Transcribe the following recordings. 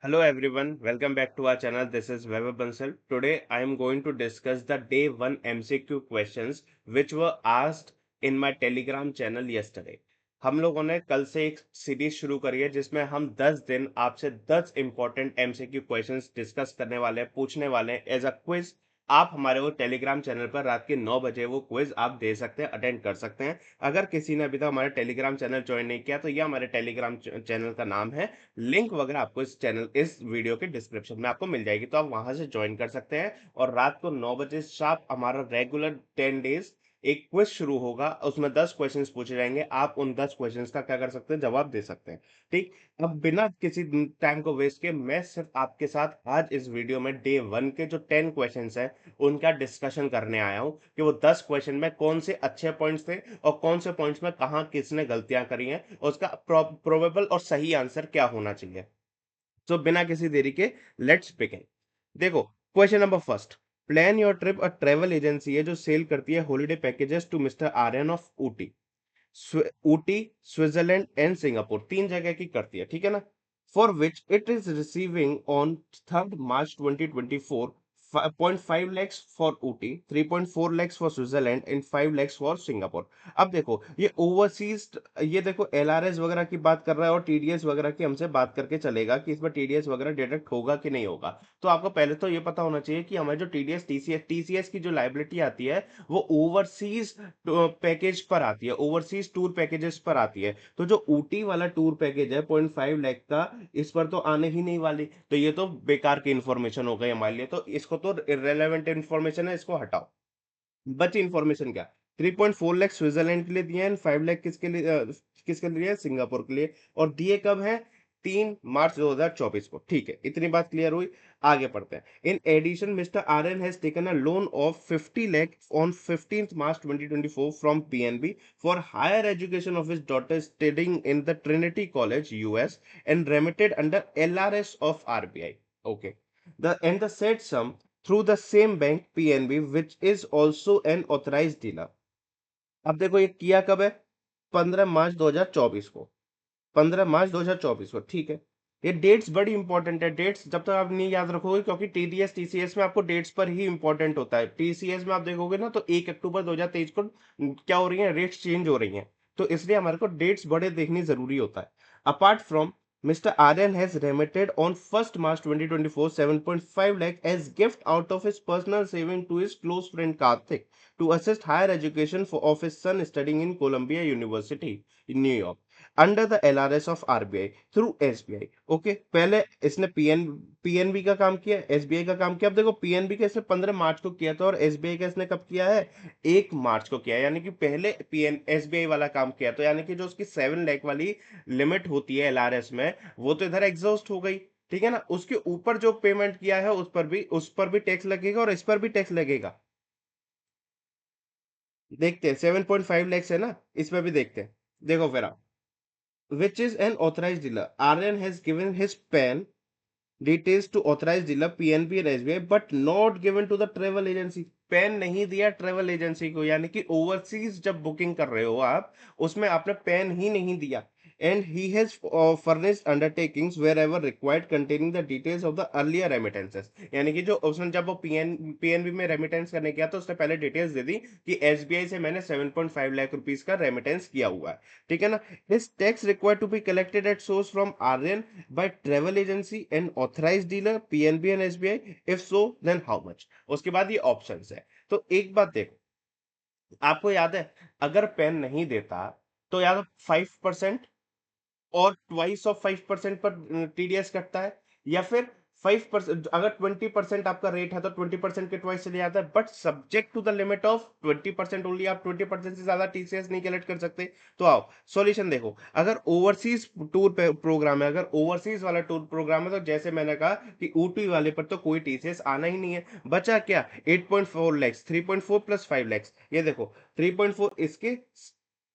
Hello everyone, welcome back to our channel. This is Vaibhav Bansal. Today I am going to discuss the day 1 MCQ questions which were asked in my Telegram channel yesterday. हम लोगों ने कल से एक series शुरू करी है जिसमें हम 10 दिन आपसे 10 इंपॉर्टेंट एमसीक्यू क्वेश्चंस डिस्कस करने वाले हैं, पूछने वाले हैं एज अ क्विज। आप हमारे वो टेलीग्राम चैनल पर रात के 9 बजे वो क्विज आप दे सकते हैं, अटेंड कर सकते हैं। अगर किसी ने अभी तक हमारे टेलीग्राम चैनल ज्वाइन नहीं किया तो ये हमारे टेलीग्राम चैनल का नाम है। लिंक वगैरह आपको इस वीडियो के डिस्क्रिप्शन में आपको मिल जाएगी, तो आप वहां से ज्वाइन कर सकते हैं। और रात को 9 बजे शार्प हमारा रेगुलर 10 डेज एक क्विज शुरू होगा, उसमें 10 क्वेश्चंस पूछे जाएंगे। आप उन 10 क्वेश्चंस का क्या कर सकते हैं, जवाब दे सकते हैं। ठीक। अब बिना किसी टाइम को वेस्ट के मैं सिर्फ आपके साथ आज इस वीडियो में डे 1 के जो 10 क्वेश्चंस है उनका डिस्कशन करने आया हूं कि वो 10 क्वेश्चन में कौन से अच्छे पॉइंट्स थे और कौन से पॉइंट्स में कहाँ किसने गलतियां करी हैं और उसका प्रोबेबल और सही आंसर क्या होना चाहिए। तो बिना किसी देरी के लेट्स बिगिन। देखो, question number first. Plan your trip. A travel agency है जो सेल करती है holiday packages to mister Aryan of Ooty. Ooty, Switzerland and Singapore, तीन जगह की करती है, ठीक है ना। For which it is receiving on 3 March 2024 0.5 lakhs for Ooty, 3.4 lakhs for Switzerland and 5 lakhs for Singapore. अब देखो ये ओवरसीज, ये देखो एलआरएस वगैरह की बात कर रहा है और टीडीएस वगैरह की हमसे बात करके चलेगा कि इसमें टीडीएस वगैरह डिडक्ट होगा कि नहीं होगा। तो आपको पहले तो ये पता होना चाहिए कि हमारे जो टीडीएस टीसीएस की जो लाइबिलिटी आती है वो ओवरसीज पैकेज पर आती है, ओवरसीज टूर पैकेजेस पर आती है। तो जो ऊटी वाला टूर पैकेज है 0.5 लाख का, इस पर तो आने ही नहीं वाली। तो ये तो बेकार की इंफॉर्मेशन हो गई हमारे लिए, तो इसको तो इररेलेवेंट इंफॉर्मेशन है, इसको हटाओ। बची इंफॉर्मेशन क्या? 3.4 लाख स्विट्जरलैंड के लिए दिए हैं, 5 लाख किसके लिए है? सिंगापुर के लिए। और दिए कब है? 3 मार्च 2024 को। ठीक है, इतनी बात क्लियर हुई। आगे पढ़ते हैं। In addition mister Aryan has taken a loan of 50 lakh on 15 March 2024 from PNB for higher education of his daughter studying in the Trinity College US and remitted under LRS of RBI. Okay. The said sum through the same bank PNB which is also an authorized dealer। अब देखो ये किया कब है? 15 March 2024 को। 15 March 2024 को, ठीक है। ये डेट्स बड़ी इंपॉर्टेंट है। डेट्स जब तक आप नहीं याद रखोगे, क्योंकि टीडीएस टीसीएस में आपको डेट्स पर ही इंपॉर्टेंट होता है। टीसीएस में आप देखोगे ना तो 1 अक्टूबर 2023 को क्या हो रही है? रेट्स चेंज हो रही हैं। तो इसलिए हमारे को डेट्स बड़े देखनी जरूरी होता है। Apart from, Mr. Aryan has remitted on 1st March 2024 7.5 lakh as gift out of his personal saving to his close friend Karthik to assist higher education of his son studying in Columbia University in New York under the LRS of RBI through SBI. Okay, पहले इसने PNB का काम किया, SBI का काम किया। अब देखो पीएनबी का इसने 15 मार्च को किया था और एसबीआई का इसने कब किया है? 1 मार्च को किया है। यानी कि पहले पीएन एसबीआई वाला काम किया, तो यानी कि जो उसकी 7 लाख वाली लिमिट होती है एलआरएस में, वो तो इधर एग्जॉस्ट हो गई। ठीक है ना। उसके ऊपर जो पेमेंट किया है उस पर भी टैक्स लगेगा और इस पर भी टैक्स लगेगा। देखते हैं, 7.5 lakhs है ना, इसमें भी देखते हैं। देखो फिर आप, which is an authorized dealer. Aryan has given his PAN details to authorized dealer PNB and SBI but not given to the travel agency। Pan नहीं दिया ट्रेवल एजेंसी को, यानी कि ओवरसीज जब बुकिंग कर रहे हो आप, उसमें आपने पैन ही नहीं दिया। And he has furnished undertakings wherever required containing the details of the earlier remittances. यानी कि जो उसने जब वो पीएनबी में रेमिटेंस करने गया तो उसने पहले डिटेल्स दे दी कि एसबीआई से मैंने 7.5 लाख रुपीस का रेमिटेंस किया हुआ है। ठीक है ना। His tax required to be collected at source from Aryan by travel agency and authorized dealer PNB and SBI? If so, then how much? उसके बाद ये ऑप्शंस है। तो एक बात देखो, आपको याद है अगर पेन नहीं देता तो या तो 5% और ट्वाइस ऑफ 5% पर टीडीएस कटता है, या फिर 5%, अगर 20% आपका रेट है तो 20% के ट्वाइस चले जाता है, but subject to the limit of 20% only. आप 20% से ज्यादा टीसीएस नहीं कलेक्ट कर सकते। तो आओ सॉल्यूशन देखो। अगर ओवरसीज टूर प्रोग्राम है, अगर ओवरसीज वाला टूर प्रोग्राम है, तो जैसे मैंने कहा कि ऊटी वाले पर तो कोई टीसीएस आना ही नहीं है। बचा क्या? 8.4 लैक्स, 3.4 प्लस 5 लैक्स। ये देखो 3.4 इसके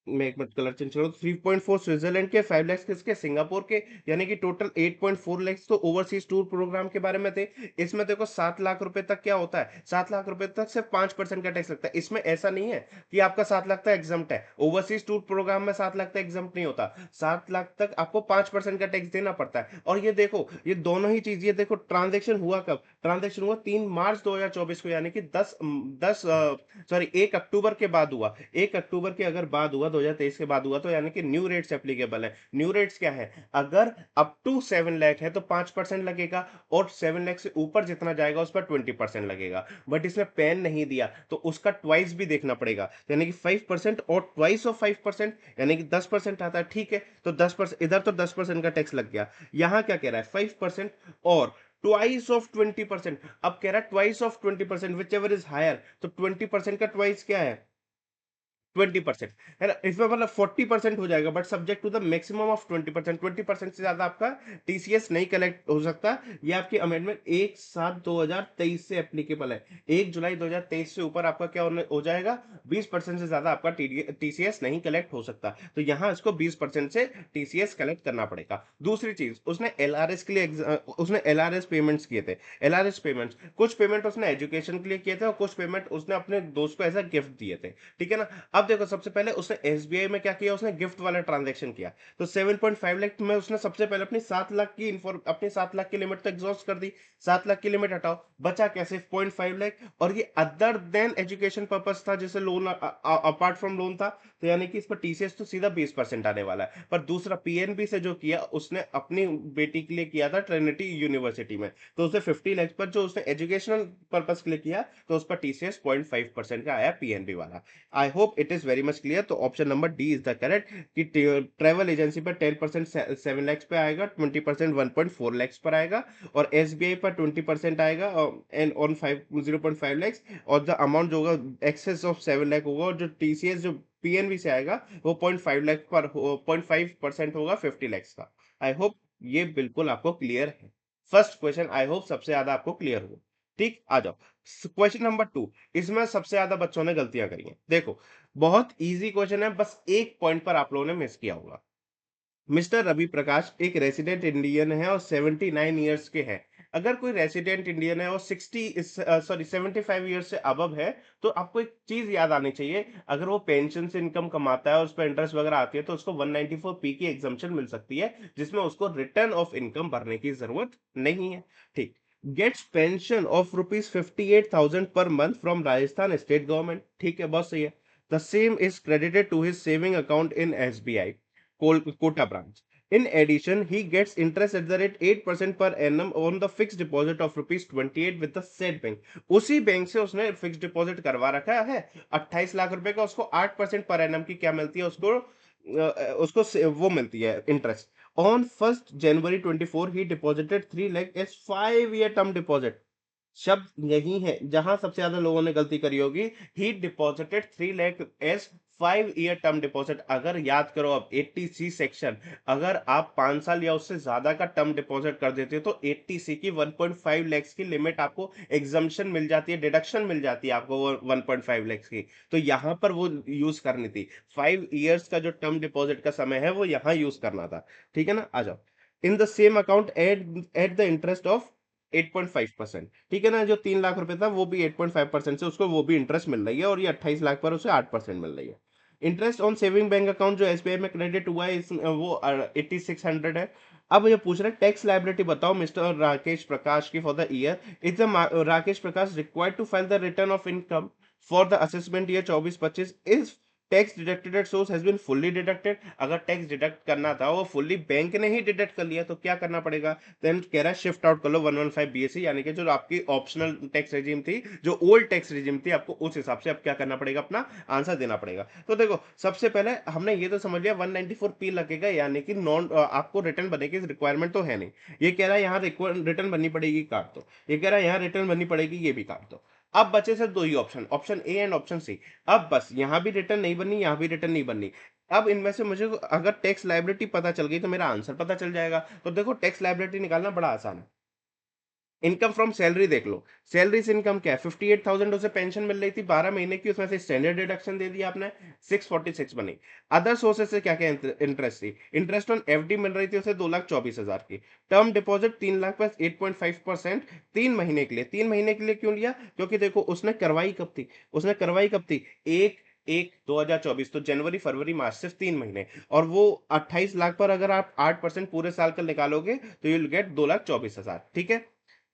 मैं एक मिनट कलर चेंज करूँ, 3.4 स्विट्जरलैंड के, 5 लाख किसके, सिंगापुर के, यानी कि टोटल 8.4 लाख तो ओवरसीज टूर प्रोग्राम के बारे में थे। इसमें देखो 7 लाख रुपए तक क्या होता है, 7 लाख रुपए तक सिर्फ 5% का टैक्स लगता है। इसमें ऐसा नहीं है कि आपका 7 लाख तक एग्जम्प्ट है, ओवरसीज टूर प्रोग्राम में 7 लाख तक एग्जम्प्ट नहीं होता, 7 लाख तक आपको 5% का टैक्स देना पड़ता है। और ये देखो, ये दोनों ही चीज, ये देखो ट्रांजेक्शन हुआ कब, ट्रांजेक्शन हुआ 3 मार्च 2024 को, यानी कि 1 अक्टूबर के बाद हुआ। 1 अक्टूबर के अगर बाद हुआ, 2023 के बाद हुआ, तो यानी कि न्यू रेट्स एप्लीकेबल है। न्यू रेट्स क्या है, अगर अप टू 7 लाख है तो 5% लगेगा, और 7 लाख से ऊपर जितना जाएगा उस पर 20% लगेगा। बट इसमें पेन नहीं दिया तो उसका ट्वाइस भी देखना पड़ेगा, यानी कि 5% और ट्वाइस ऑफ 5%, यानी कि 10% आता है। ठीक है, तो 10%, इधर तो 10% का टैक्स लग गया, यहां क्या कह रहा है 5% और ट्वाइस ऑफ 20%। अब कह रहा है twice of 20%, whichever is higher, तो 20% का ट्वाइस क्या है, 20%, है ना। इसमें मतलब 40% हो जाएगा, but subject to the maximum of 20%। 20% से ज्यादा आपका टीसीएस नहीं कलेक्ट हो सकता। ये आपकी अमेंडमेंट 1/7/2023 से एप्लीकेबल है। 1 जुलाई 2023 से ऊपर आपका क्या हो जाएगा, 20% से ज्यादा आपका टीसीएस नहीं कलेक्ट हो सकता। तो यहाँ इसको 20% से टीसीएस कलेक्ट करना पड़ेगा। दूसरी चीज, उसने एलआरएस के लिए उसने एलआरएस पेमेंट्स किए थे। एलआरएस पेमेंट्स, कुछ पेमेंट उसने एजुकेशन के लिए किए थे और कुछ पेमेंट उसने अपने दोस्त को एज अ गिफ्ट दिए थे। ठीक है ना। अब देखो, सबसे पहले उसने एसबीआई में क्या किया, उसने गिफ्ट वाला ट्रांजैक्शन किया। तो 7.5 लाख में उसने सबसे पहले अपनी 7 लाख की लिमिट तो एग्जॉस्ट कर दी। 7 लाख की लिमिट हटाओ, बचा क्या, सिर्फ 0.5 लाख। और ये अदर देन एजुकेशन पर्पस था, जैसे लोन, अपार्ट फ्रॉम लोन था। तो यानी कि इस पर टीसीएस तो सीधा 20% आने वाला है। पर दूसरा पीएनबी से जो किया, उसने अपनी बेटी के लिए किया था ट्रिनिटी यूनिवर्सिटी में, तो उसे 50 लाख पर, जो उसने एजुकेशनल पर्पस के लिए किया, तो उस पर टीसीएस 0.5% का आया पीएनबी वाला। I hope it is very much clear. तो option number D is the correct, कि ट्रेवल एजेंसी पर 10% 7 लाख पे आएगा, 20% 1.4 लाख पर आएगा, और एसबीआई पर 20% आएगा, एंड ऑन 0.5 लाख। और द अमाउंट जो होगा एक्सेस ऑफ 7 लाख होगा, और जो टीसीएस जो पीएनबी से आएगा वो 0.5 लाख पर 0.5% होगा 50 लाख का। आई होप ये बिल्कुल आपको क्लियर है। फर्स्ट क्वेश्चन आई होप सबसे ज्यादा आपको क्लियर हो। ठीक, आ जाओ क्वेश्चन नंबर 2। इसमें सबसे ज्यादा बच्चों ने गलतियां करी हैं। देखो, बहुत इजी क्वेश्चन है, बस एक पॉइंट पर आप लोगों ने मिस किया होगा। मिस्टर रवि प्रकाश एक रेसिडेंट इंडियन है और 79 ईयर्स के हैं। अगर कोई रेसिडेंट इंडियन है और 75 ईयर्स से अबव है, तो आपको एक चीज याद आनी चाहिए, अगर वो पेंशन से इनकम कमाता है और उस पर इंटरेस्ट वगैरह आती है, तो उसको 194 पी की एग्जम्पशन मिल सकती है, जिसमें उसको रिटर्न ऑफ इनकम भरने की जरूरत नहीं है। ठीक, gets pension of ₹58,000 per month from Rajasthan state government. ठीक है, बहुत सही है। The same is credited to his saving account in SBI Kota branch. In addition, he gets interest at the rate 8% per annum on the fixed deposit of ₹28 with the said bank. उसी bank से उसने fix deposit करवा रखा है 28 लाख रुपए का, उसको 8% per annum की क्या मिलती है, वो मिलती है interest. On 1 January 2024 he deposited 3 lakh S 5 year term deposit. शब्द यही है जहां सबसे ज्यादा लोगों ने गलती करी होगी। ही deposited 3 lakh S 5 year term deposit. अगर याद करो, अब 80C सेक्शन, अगर आप 5 साल या उससे ज्यादा का टर्म डिपॉजिट कर देते हो, तो 80C की 1.5 लाख की लिमिट आपको एग्जम्पशन मिल जाती है, डिडक्शन मिल जाती है आपको वो 1.5 लाख की। तो यहां पर वो यूज करनी थी, 5 ईयर्स का जो टर्म डिपॉजिट का समय है वो यहां यूज करना था। ठीक है ना, आ जाओ। In the same account at the interest of 8.5%। ठीक है ना, जो 3 लाख रुपए था वो भी 8.5% से उसको वो भी इंटरेस्ट मिल रही है, और ये 28 लाख पर उसे 8% मिल रही है। Interest on saving bank account जो एसबीआई में क्रेडिट हुआ है वो 8600 है। अब ये पूछ रहे टैक्स लाइबिलिटी बताओ मिस्टर राकेश प्रकाश की for the year. Is the Rakesh Prakash required to file the return of income for the assessment year 24-25 is tax deducted at source has been fully deducted. अगर टैक्स डिडक्ट करना था वो फुल्ली बैंक ने ही deduct कर लिया, तो क्या करना पड़ेगा, देन कह रहा है शिफ्ट आउट कर लो 115 बीएससी, यानी कि जो आपकी ऑप्शनल टैक्स रेजिम थी, जो ओल्ड टैक्स रेजिम थी, आपको उस हिसाब से अब क्या करना पड़ेगा, अपना आंसर देना पड़ेगा। तो देखो, सबसे पहले हमने ये तो समझ लिया 194 पी लगेगा, यानी कि नॉन आपको रिटर्न बनने की रिक्वायरमेंट तो है नहीं। ये कह रहा है यहाँ रिटर्न बननी पड़ेगी, काट दो। ये कह रहा है यहाँ रिटर्न बननी पड़ेगी, ये भी काट दो। अब बचे सिर्फ दो ही option, option A and option C. अब बस यहां भी रिटर्न नहीं बननी, यहां भी रिटर्न नहीं बननी। अब इनमें से मुझे अगर टैक्स लायबिलिटी पता चल गई तो मेरा आंसर पता चल जाएगा। तो देखो, टैक्स लायबिलिटी निकालना बड़ा आसान है। इनकम फ्रॉम सैलरी देख लो, सैलरी से इनकम क्या है, 58,000 उसे पेंशन मिल रही थी 12 महीने की, उसमें से स्टैंडर्ड डिडक्शन दे दिया आपने, 646 बनी। अदर सोर्सेस से क्या क्या इंटरेस्ट थी, इंटरेस्ट ऑन एफडी मिल रही थी उसे 2,24,000 की, टर्म डिपॉजिट 3 लाख प्लस 8.5%, 3 महीने के लिए। 3 महीने के लिए क्यों लिया, क्योंकि देखो उसने करवाई कब थी, उसने करवाई कब थी, 1/1/2024, तो जनवरी फरवरी मार्च सिर्फ 3 महीने, और वो 28 लाख पर अगर आप 8% पूरे साल का निकालोगे तो यू विल गेट 2,24,000। ठीक है,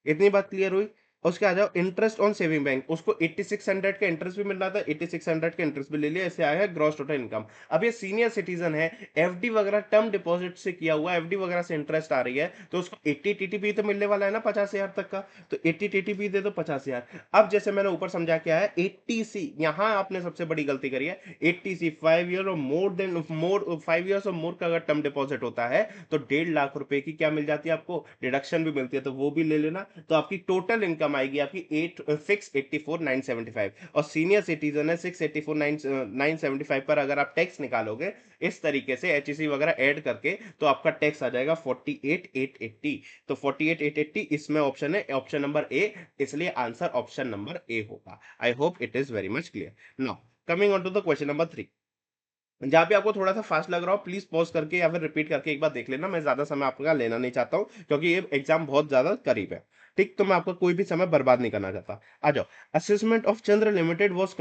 इतनी बात क्लियर हुई। उसके आ जाओ इंटरेस्ट ऑन सेविंग बैंक, उसको 8600 का इंटरेस्ट भी मिल रहा था, 8600 का इंटरेस्ट भी ले लिया, इससे आया है ग्रॉस टोटल इनकम। अब ये सीनियर सिटीजन है, एफडी वगैरह टर्म डिपॉजिट से किया हुआ, एफडी वगैरह से इंटरेस्ट आ रही है, तो उसको 80 टीटीपी तो मिलने वाला है ना 50,000 तक का, तो 80 टीटीपी दे दो 50,000। अब जैसे मैंने ऊपर समझा क्या है, 80 सी, यहां आपने सबसे बड़ी गलती करी है। 80 सी 5 ईयर और मोर 5 ईयर्स और मोर का अगर टर्म डिपॉजिट होता है तो 1.5 लाख रुपए की क्या मिल जाती है आपको, डिडक्शन भी मिलती है, तो वो भी ले लेना। तो आपकी टोटल इनकम आएगी आपकी 684,975, और सीनियर सिटीजन है 684,975 पर अगर आप टैक्स निकालोगे इस तरीके से एचईसी वगैरह ऐड करके, तो आपका टैक्स आ जाएगा 48,880। तो 48,880 इसमें ऑप्शन है, ऑप्शन नंबर ए, इसलिए आंसर ऑप्शन नंबर ए होगा। I hope it is very much clear. Now coming on to the question number 3, जहां पे आपको थोड़ा सा फास्ट लग रहा हो प्लीज पॉज करके या फिर रिपीट करके एक बार देख लेना, मैं ज्यादा समय आपका लेना नहीं चाहता हूं क्योंकि ये एग्जाम बहुत ज्यादा करीब है। ठीक, तो मैं आपका कोई भी समय बर्बाद नहीं करना चाहता। आ जाओ, assessment of Chandra limited was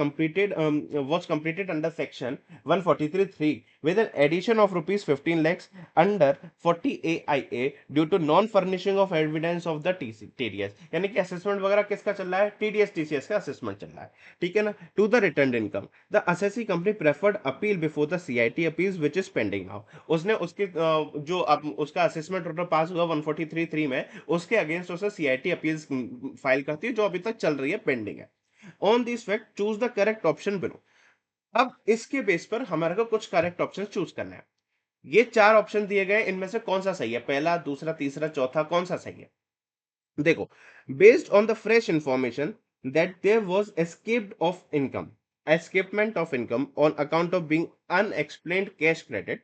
completed under section 143(3) with an addition of rupees 15 lakhs under 40 AIA due to non furnishing of evidence of the TDS, यानी कि असेसमेंट वगैरह किसका चल रहा है, TDS TCS का असेसमेंट चल रहा है। ठीक है ना, to the return income the assessee company preferred appeal before the CIT appeals which is pending now। उसने उसके जो अब उसका असेसमेंट ऑर्डर पास हुआ 143(3) में, उसके अगेंस्ट उसे CIT अपील्स फाइल करती है जो अभी तक चल रही है, पेंडिंग है। On this fact choose the correct option below. अब इसके बेस पर हमारे को कुछ करेक्ट ऑप्शन चूज करना है। ये 4 ऑप्शन दिए गए, इनमें से कौन सा सही है, पहला दूसरा तीसरा चौथा, कौन सा सही है। देखो, based on the fresh information that there was escapement of income on account of being unexplained cash credit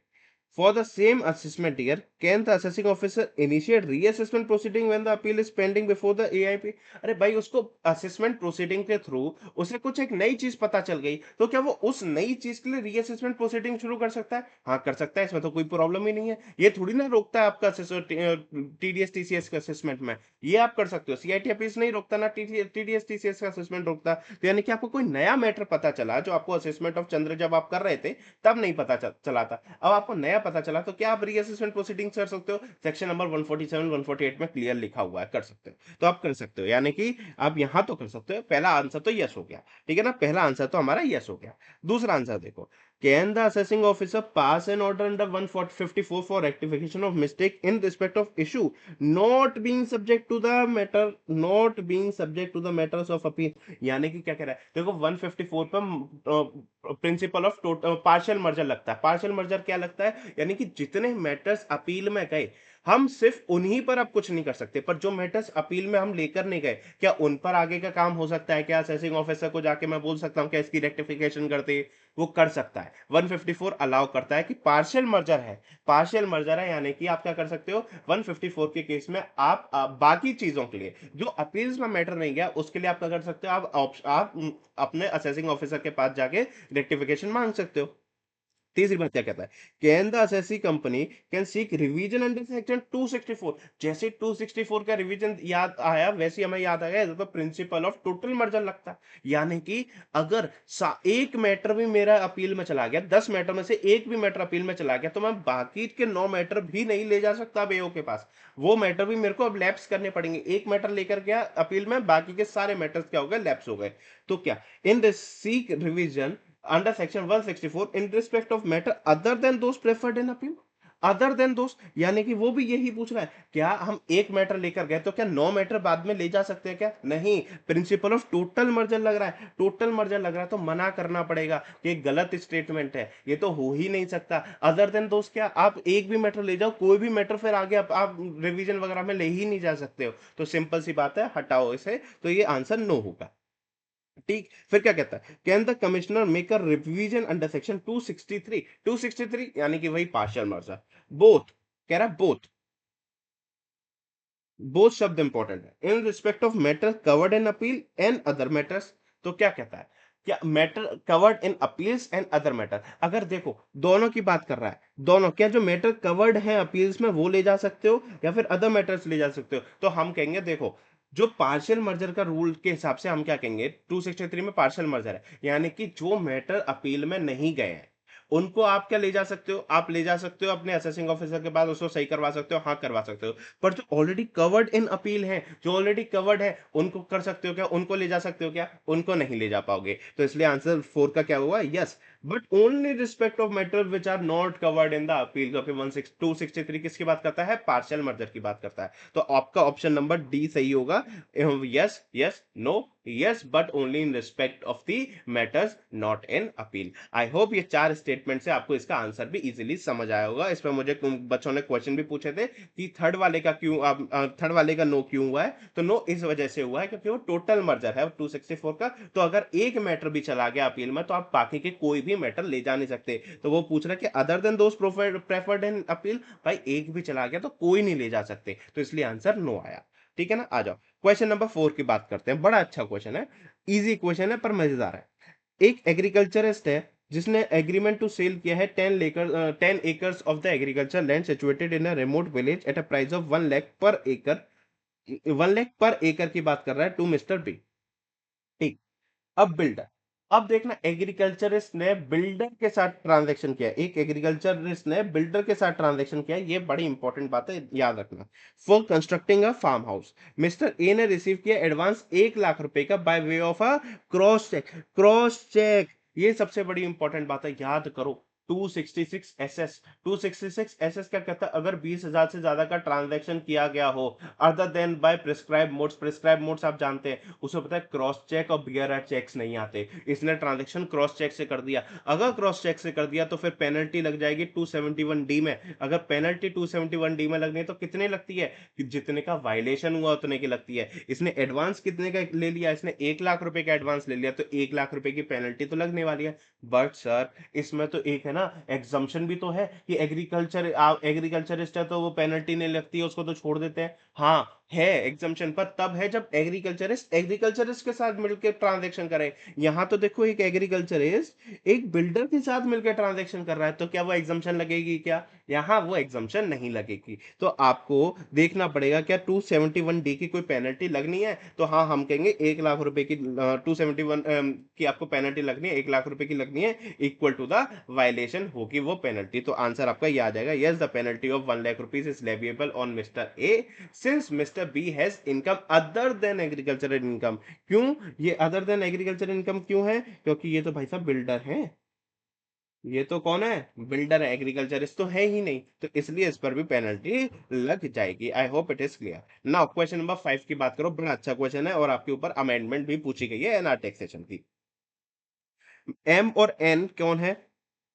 for the same assessment year, can the assessing officer initiate reassessment proceeding when the appeal is pending before the AIP? अरे भाई, उसको assessment proceeding के through उसे कुछ एक नई चीज पता चल गई, तो क्या वो उस नई चीज के लिए रीअसेसमेंट प्रोसीडिंग शुरू कर सकता है? हाँ कर सकता है, इसमें तो कोई प्रॉब्लम ही नहीं है। ये थोड़ी ना रोकता है आपका TDS TCS के असेसमेंट में, ये आप कर सकते हो। CIT अपील्स नहीं रोकता ना, TDS TCS का असेसमेंट रोकता। तो यानी कि आपको कोई नया मैटर पता चला जो आपको असेसमेंट ऑफ चंद्र जब आप कर रहे थे तब नहीं पता चला था, अब आपको नया पता चला, तो क्या आप रीअसेसमेंट प्रोसीडिंग्स कर सकते हो? सेक्शन नंबर 147 148 में क्लियर लिखा हुआ है, कर सकते हो, तो आप कर सकते हो, यानी कि आप यहां तो कर सकते हो। पहला आंसर तो यस हो गया, ठीक है ना, पहला आंसर तो हमारा यस हो गया। दूसरा आंसर देखो, can the assessing officer pass an order under 154 for rectification of mistake in respect of issue not being subject to the matters of appeal? यानी कि क्या कह रहा है, देखो 154 पर principle of total partial merger लगता है। पार्शियल मर्जर क्या लगता है, यानी कि जितने मैटर्स अपील में गए हम सिर्फ उन्हीं पर अब कुछ नहीं कर सकते, पर जो मैटर्स अपील में हम लेकर नहीं गए, क्या उन पर आगे का काम हो सकता है? क्या असेसिंग ऑफिसर को जाके मैं बोल सकता हूं क्या इसकी रेक्टिफिकेशन कर दे? वो कर सकता है। 154 अलाउ करता है कि पार्शियल मर्जर है, पार्शियल मर्जर है, यानी कि आप क्या कर सकते हो, 154 के केस में आप बाकी चीजों के लिए जो अपील्स में मैटर नहीं गया उसके लिए आप क्या कर सकते हो, आप अपने असेसिंग ऑफिसर के पास जाके रेक्टिफिकेशन मांग सकते हो। तीसरी बात क्या कहता है, can the assessee company can seek revision under section 264। जैसे 264 का रिवीजन याद आया वैसे हमें याद आया तो प्रिंसिपल ऑफ टोटल मर्जर लगता है। यानी कि अगर एक मैटर भी मेरा अपील में चला गया, 10 मैटर में से एक भी मैटर अपील में चला गया, तो मैं बाकी के 9 मैटर भी नहीं ले जा सकता बेओ के पास। वो मैटर भी मेरे को अब लैप्स करने पड़ेंगे। एक मैटर लेकर गया अपील में, बाकी के सारे मैटर्स क्या हो गए, लैप्स हो गए। तो क्या in this seek revision under section 164 in respect of matter other than those preferred in appeal? Other than दोस्त, यानी कि वो भी यही पूछ रहा है, क्या हम एक मैटर लेकर गए तो क्या 9 मैटर बाद में ले जा सकते हैं क्या? नहीं, प्रिंसिपल ऑफ टोटल मर्जर लग रहा है, टोटल मर्जर लग रहा है तो मना करना पड़ेगा कि गलत स्टेटमेंट है, ये तो हो ही नहीं सकता। अदर देन दोस्त, क्या आप एक भी मैटर ले जाओ, कोई भी मैटर फिर आगे आप रिवीजन वगैरह में ले ही नहीं जा सकते हो, तो सिंपल सी बात है, हटाओ इसे, तो ये आंसर नो होगा। ठीक, फिर क्या कहता है, can the commissioner make a revision under section 263? 263 यानी कि वही पार्शियल मर्जर, बोथ, कह रहा है बोथ, बोथ शब्द इंपॉर्टेंट है। इन respect of matter covered in appeal and other matters, तो क्या कहता है, क्या matter covered in appeals and other matter, अगर देखो दोनों की बात कर रहा है, दोनों, क्या जो मैटर कवर्ड है अपील्स में वो ले जा सकते हो या फिर अदर मैटर्स ले जा सकते हो, तो हम कहेंगे देखो जो पार्शियल मर्जर का रूल के हिसाब से हम क्या कहेंगे, 263 में पार्शियल मर्जर है, यानी कि जो मैटर अपील में नहीं गए हैं उनको आप क्या ले जा सकते हो, आप ले जा सकते हो अपने असेसिंग ऑफिसर के पास, उसको सही करवा सकते हो, हाँ करवा सकते हो। पर जो ऑलरेडी कवर्ड इन अपील है, जो ऑलरेडी कवर्ड है, उनको कर सकते हो क्या, उनको ले जा सकते हो क्या, उनको नहीं ले जा पाओगे। तो इसलिए आंसर 4 का क्या हुआ, yes, but only respect of matter which are not covered in the appeal, क्योंकि 263 किसकी बात करता है, पार्शियल मर्जर की बात करता है। तो आपका ऑप्शन नंबर डी सही होगा। Yes yes no, yes but only in respect of the matters not in appeal. I hope ये 4 स्टेटमेंट से आपको इसका आंसर भी इजीली समझ आया होगा। इस पर मुझे बच्चों ने क्वेश्चन भी पूछे थे कि थर्ड वाले का क्यों, थर्ड वाले का नो क्यों हुआ है, तो नो इस वजह से हुआ है क्योंकि वो टोटल मर्जर है 264 का, तो अगर एक मैटर भी चला गया अपील में तो आप बाकी के कोई भी मैटर ले जा नहीं सकते। तो वो पूछ रहा है कि other than those preferred in appeal, भाई एक भी चला गया तो कोई नहीं ले जा सकते, तो इसलिए आंसर नो आया। ठीक है ना, आ जाओ क्वेश्चन नंबर 4 की बात करते हैं। बड़ा अच्छा क्वेश्चन है, इजी क्वेश्चन है पर मजेदार है। एक एग्रीकल्चरिस्ट है जिसने एग्रीमेंट टू सेल किया है 10 acres of the agriculture land situated in a remote village at a price of 1 lakh पर एकड़, 1 लाख पर एकड़ की बात कर रहा है टू मिस्टर बी। ठीक, अब बिल्डर, अब देखना एग्रीकल्चरिस्ट ने बिल्डर के साथ ट्रांजैक्शन किया, एक एग्रीकल्चरिस्ट ने बिल्डर के साथ ट्रांजैक्शन किया, ये बड़ी इंपॉर्टेंट बात है, याद रखना। For constructing a farm house, mister A ने रिसीव किया एडवांस 1 लाख रुपए का by way of a cross cheque, cross cheque, ये सबसे बड़ी इंपॉर्टेंट बात है, याद करो। 266 एसएस, 266 एसएस क्या कहता है, अगर 20,000 से ज्यादा का ट्रांजैक्शन किया गया हो other than by prescribe modes, prescribe modes आप जानते हैं, उसमें पता है क्रॉस चेक और बियर चेक्स नहीं आते, इसने ट्रांजैक्शन क्रॉस चेक से कर दिया। अगर क्रॉस चेक से कर दिया तो फिर पेनल्टी लग जाएगी 271 डी में, अगर पेनल्टी 271 डी में लगनी है तो कितने लगती है, कि जितने का वायलेशन हुआ उतने की लगती है। इसने एडवांस कितने का ले लिया, इसने 1 लाख रुपए का एडवांस ले लिया, तो 1 लाख रुपए की पेनल्टी तो लगने वाली है। बट सर इसमें तो एक है ना एग्जम्पशन भी तो है कि एग्रीकल्चरिस्ट है तो वो पेनल्टी नहीं लगती है, उसको तो छोड़ देते हैं। हाँ है एग्जम्पशन, पर तब है जब एग्रीकल्चरिस्ट एग्रीकल्चरिस्ट के साथ मिलकर ट्रांजैक्शन करे। यहां तो देखो एक एग्रीकल्चरिस्ट एक बिल्डर के साथ मिलकर ट्रांजैक्शन कर रहा है, तो क्या वो एग्जम्पशन लगेगी क्या, यहाँ वो एग्जम्पशन नहीं लगेगी। तो आपको देखना पड़ेगा क्या 271 डी की कोई पेनल्टी लगनी है, तो हाँ हम कहेंगे 1 लाख रुपए की 271 की आपको पेनल्टी लगनी है, 1 लाख रुपए की लगनी है, इक्वल टू द वायलेशन होगी वो पेनल्टी। तो आंसर आपका ये आ जाएगा, yes the penalty of 1 lakh rupees is leviable on mister A since mister B has income other than agricultural income. क्यों ये अदर देन एग्रीकल्चरल इनकम क्यों है, क्योंकि ये तो भाई साहब बिल्डर हैं, ये तो कौन है, बिल्डर है, एग्रीकल्चरिस्ट तो है ही नहीं, तो इसलिए इस पर भी पेनल्टी लग जाएगी। आई hope it is clear. Now question number 5 की बात करो, बड़ा अच्छा क्वेश्चन है और आपके ऊपर अमेंडमेंट भी पूछी गई है एनआर टैक्सेशन की। एम और एन कौन है,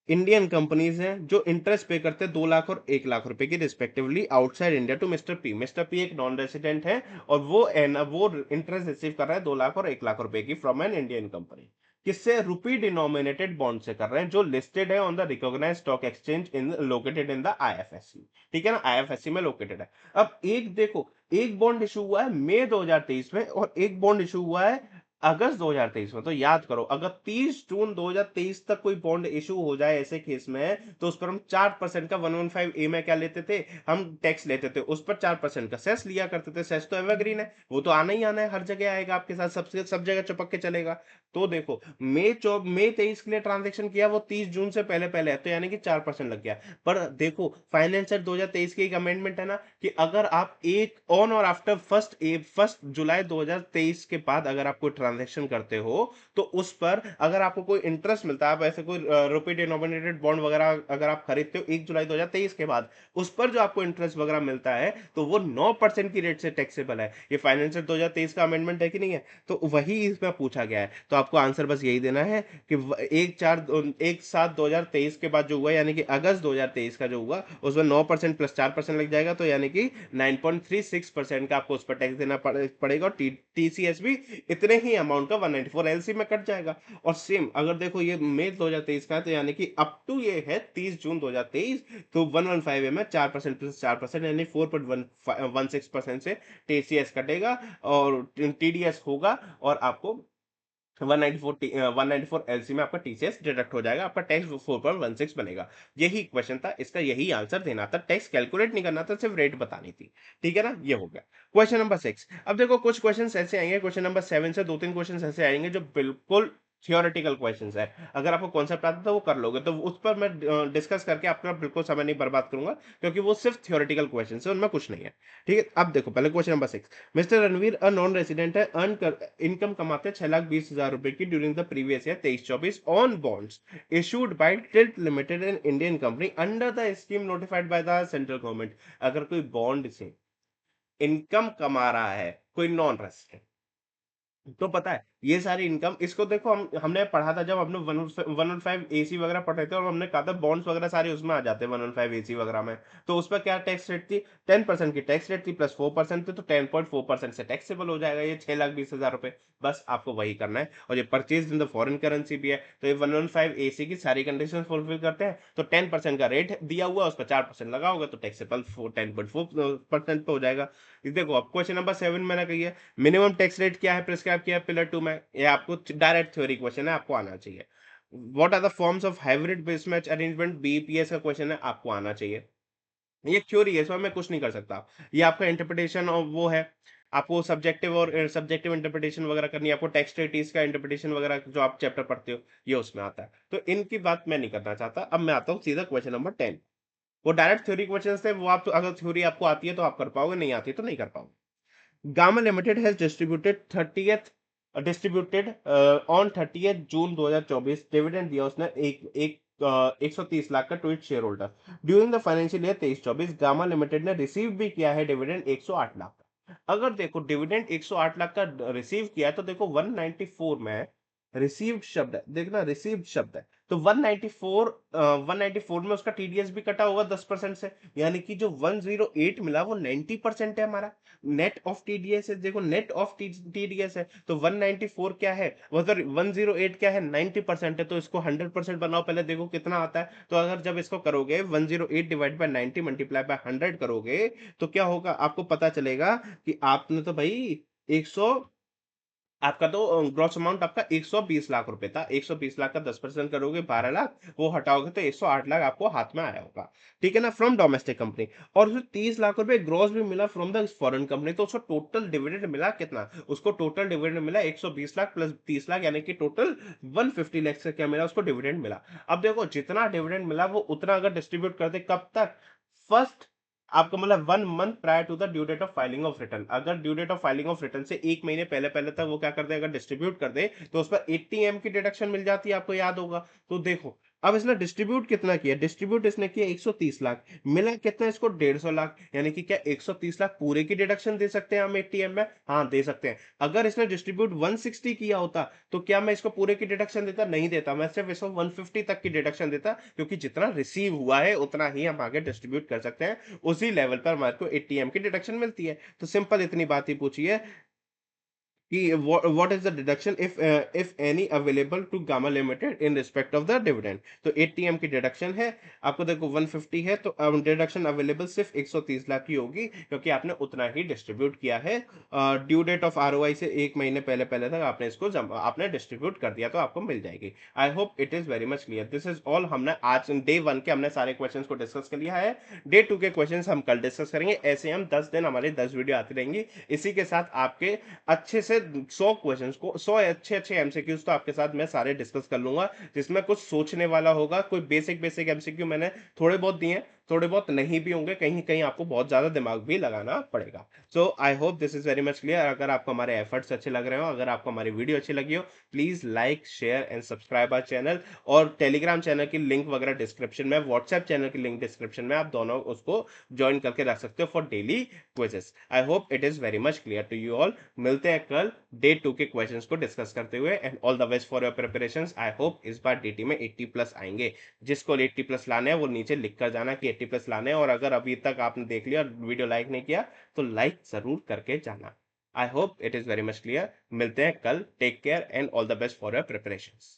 इंडियन कंपनीज हैं जो इंटरेस्ट पे करते हैं 2 लाख और 1 लाख रुपए की respectively outside India to mister P. Mister P एक नॉन रेसिडेंट है और वो इंटरेस्ट रिसीव कर रहा है 2 लाख और 1 लाख रुपए की फ्रॉम एन इंडियन कंपनी, किससे, रुपी डिनोमिनेटेड बॉन्ड से कर रहे हैं जो लिस्टेड है on the recognised stock exchange in located in the IFSC. ठीक है ना, आईएफएससी में लोकेटेड है। अब एक देखो, एक बॉन्ड इशू हुआ है मई 2023 में और एक बॉन्ड इशू हुआ है अगस्त 2023 में, तो याद करो अगर 30 जून 2023 तक कोई बॉन्ड इशू हो जाए ऐसे केस में तो उस पर हम 4% का 115 ए में क्या लेते थे, हम टैक्स लेते थे, उस पर 4% का सेस लिया करते थे। सेस तो एवरग्रीन है, वो तो आना ही आना है, हर जगह आएगा आपके साथ, सब जगह चिपक के चलेगा। तो देखो मई 23 के लिए ट्रांजेक्शन किया वो 30 जून से पहले पहले है, तो यानी कि 4% लग गया। पर देखो फाइनेंस एक्ट 2023 की एक अमेंडमेंट है ना कि अगर आप एक ऑन और आफ्टर फर्स्ट जुलाई 2023 के बाद अगर आप कोई ट्रांजेक्शन करते हो तो उस पर अगर आपको कोई इंटरेस्ट मिलता है, आप ऐसे कोई रुपए डिनोमिनेटेड बॉन्ड वगैरह अगर आप खरीदते हो 1 जुलाई 2023 के बाद, उस पर जो आपको इंटरेस्ट वगैरह मिलता है तो वो 9% की रेट से टैक्सेबल है। ये फाइनेंशियल 2023 का अमेंडमेंट है कि नहीं है, तो वही इसमें पूछा गया है। तो आपको आंसर बस यही देना है कि 1/7/2023 के बाद जो हुआ यानी कि अगस्त 2023 का जो हुआ उसमें 9% प्लस 4% लग जाएगा, तो यानी कि 9.36% का आपको उस पर टैक्स देना पड़ेगा और टीसीएस भी इतने ही अमाउंट का 194 एलसी में कट जाएगा। और सेम अगर देखो ये मई 2023 का है, तो यानी कि अप टू ये है 30 जून 2023, तो 115 में 4% प्लस 4% यानी 4.16% से टीसीएस कटेगा और टीडीएस होगा, और आपको 194 एलसी में आपका टीसीएस डिडक्ट हो जाएगा, आपका टैक्स 4.16 बनेगा। यही क्वेश्चन था, इसका यही आंसर देना था, टैक्स कैलकुलेट नहीं करना था, सिर्फ रेट बतानी थी। ठीक है ना, ये हो गया क्वेश्चन नंबर 6। अब देखो कुछ क्वेश्चन ऐसे आएंगे, क्वेश्चन नंबर 7 से दो तीन क्वेश्चन ऐसे आएंगे जो बिल्कुल थियोरेटिकल क्वेश्चंस है। अगर आपको कॉन्सेप्ट आता है तो वो कर लोगे, तो उस पर मैं डिस्कस करके आपका बिल्कुल समय नहीं बर्बाद करूंगा, क्योंकि वो सिर्फ थियोरेटिकल क्वेश्चन है, उनमें कुछ नहीं है। ठीक है, अब देखो पहले question number 6। Mister Ranveer a non resident है, इनकम कमाते 6,20,000 रुपए की during the previous year 23-24 on bonds issued by tilt limited an Indian company under the scheme notified by the central government. अगर कोई बॉन्ड से इनकम कमा रहा है कोई नॉन रेसिडेंट, तो पता है ये सारी इनकम, इसको देखो हमने पढ़ा था जब हमने 115 एसी वगैरह पढ़े थे, और हमने कहा था बॉन्ड्स वगैरह सारे उसमें आ जाते हैं 115 एसी वगैरह में। तो उस पर क्या टैक्स रेट थी, 10% की टैक्स रेट थी प्लस 4% थी, तो 10.4% से टैक्सेबल हो जाएगा ये 6,20,000 रुपए। बस आपको वही करना है। और ये purchase in the foreign currency भी है, तो ये 115 एसी की सारी कंडीशन फुलफिल करते हैं, तो 10% का रेट दिया हुआ है, उस पर 4% लगाओगे तो टैक्सेबल 10.4% पे हो जाएगा। देखो अब क्वेश्चन नंबर 7 मैंने कही है, मिनिमम टैक्स रेट क्या है प्रिस्क्राइब किया है पिलर 2 में, ये आपको डायरेक्ट थ्योरी क्वेश्चन है, आपको आना चाहिए। What are the forms of hybrid mismatch arrangement, BPS का क्वेश्चन है, आपको आना चाहिए। ये थ्योरी है, इसमें मैं कुछ नहीं कर सकता। ये आपका इंटरप्रिटेशन और वो है, आपको सब्जेक्टिव और सब्जेक्टिव इंटरप्रिटेशन वगैरह करनी है, आपको टेक्स्ट ट्रीटीज का इंटरप्रिटेशन वगैरह जो आप चैप्टर पढ़ते हो ये उसमें आता है, तो इनकी बात मैं नहीं करना चाहता। अब मैं आता हूँ सीधा क्वेश्चन नंबर 10। वो डायरेक्ट थ्योरी क्वेश्चन थे, वो आप तो अगर थ्योरी आपको आती है तो आप कर पाओगे, नहीं आती तो नहीं कर पाओगे। Gamma Limited has distributed on 30th June 2024 dividend दिया उसने एक 130 लाख का to it share holder. During the financial year 23-24 Gamma limited ने रिसीव भी किया है डिविडेंड 108 लाख का। अगर देखो डिविडेंड 108 लाख का रिसीव किया है, तो देखो 194 में रिसीव्ड शब्द है, देखना रिसीव्ड शब्द है, तो 194 194 में उसका टीडीएस भी कटा होगा 10% से, यानी कि जो 108 मिला वो 90% है हमारा। नेट ऑफ टीडीएस है, देखो नेट ऑफ टीडीएस है, तो 194 क्या है, उधर 108 क्या है, 90% है, तो इसको 100% बनाओ पहले, देखो कितना आता है। तो अगर जब इसको करोगे 108 डिवाइड बाय 90 मल्टीप्लाई बाय 100 करोगे, तो क्या होगा आपको पता चलेगा कि आपने तो भाई 100, आपका तो ग्रॉस अमाउंट आपका 120 लाख रुपए था, 120 लाख का 10% करोगे 12 लाख, वो हटाओगे तो 108 लाख आपको हाथ में आया होगा। ठीक है ना, फ्रॉम डोमेस्टिक कंपनी। और उसको 30 लाख रुपए ग्रॉस भी मिला फ्रॉम द फॉरेन कंपनी, तो उसको टोटल डिविडेंड मिला कितना, उसको टोटल डिविडेंड मिला 120 लाख प्लस 30 लाख, यानी कि टोटल 150 लाख से क्या मिला उसको डिविडेंड मिला। अब देखो जितना डिविडेंड मिला वो उतना अगर डिस्ट्रीब्यूट करते कब तक, फर्स्ट आपको मतलब 1 month prior to the due date of filing of return, अगर due date of filing of return से 1 महीने पहले पहले तक वो क्या कर दे, अगर डिस्ट्रीब्यूट कर दे तो उस पर 80 एम की डिडक्शन मिल जाती है, आपको याद होगा। तो देखो अब इसने डिस्ट्रीब्यूट कितना किया, डिस्ट्रीब्यूट इसने किया 130 लाख, मिला कितना इसको 150 लाख, यानी कि क्या 130 लाख पूरे की डिडक्शन दे सकते हैं हम 80 एम में, हाँ दे सकते हैं। अगर इसने डिस्ट्रीब्यूट 160 किया होता तो क्या मैं इसको पूरे की डिडक्शन देता, नहीं देता, मैं सिर्फ इसको 150 तक की डिडक्शन देता, क्योंकि जितना रिसीव हुआ है उतना ही हम आगे डिस्ट्रीब्यूट कर सकते हैं, उसी लेवल पर हमारे को 80 एम की डिडक्शन मिलती है। तो सिंपल इतनी बात ही पूछी है कि what is the deduction if any available to Gamma Limited in respect of the dividend। तो 80 एम की डिडक्शन है, आपको देखो 150 है, तो डिडक्शन अवेलेबल सिर्फ 130 लाख की होगी, क्योंकि आपने उतना ही डिस्ट्रीब्यूट किया है। ड्यू डेट ऑफ आरओआई से 1 महीने पहले पहले तक आपने इसको आपने डिस्ट्रीब्यूट कर दिया, तो आपको मिल जाएगी। आई hope it is very much clear, this is all. हमने आज डे 1 के हमने सारे क्वेश्चन को डिस्कस कर लिया है, डे 2 के क्वेश्चन हम कल डिस्कस करेंगे। ऐसे हम 10 दिन हमारे 10 वीडियो आती रहेंगी, इसी के साथ आपके अच्छे से 100 क्वेश्चंस को 100 अच्छे अच्छे एमसीक्यूज तो आपके साथ मैं सारे डिस्कस कर लूंगा, जिसमें कुछ सोचने वाला होगा, कोई बेसिक बेसिक एमसीक्यू मैंने थोड़े बहुत दिए हैं, थोड़े बहुत नहीं भी होंगे, कहीं कहीं आपको बहुत ज्यादा दिमाग भी लगाना पड़ेगा। So I hope this is very much clear. अगर आपको हमारे एफर्ट्स अच्छे लग रहे हो, अगर आपको हमारी वीडियो अच्छी लगी हो, please like share and subscribe our channel. और टेलीग्राम चैनल की लिंक वगैरह डिस्क्रिप्शन में, व्हाट्सएप चैनल की लिंक डिस्क्रिप्शन में, आप दोनों उसको ज्वाइन करके रख सकते हो for daily quizzes. I hope it is very much clear to you all. मिलते हैं कल डे 2 के क्वेश्चंस को डिस्कस करते हुए, and all the best for your preparations. I hope इस बार डीटी में 80 प्लस आएंगे, जिसको 80 प्लस लाने हैं वो नीचे लिख कर जाना कि 80 प्लस लाने हैं। और अगर अभी तक आपने देख लिया और वीडियो लाइक नहीं किया तो लाइक जरूर करके जाना। I hope it is very much clear. मिलते हैं कल। Take care and all the best for your preparations.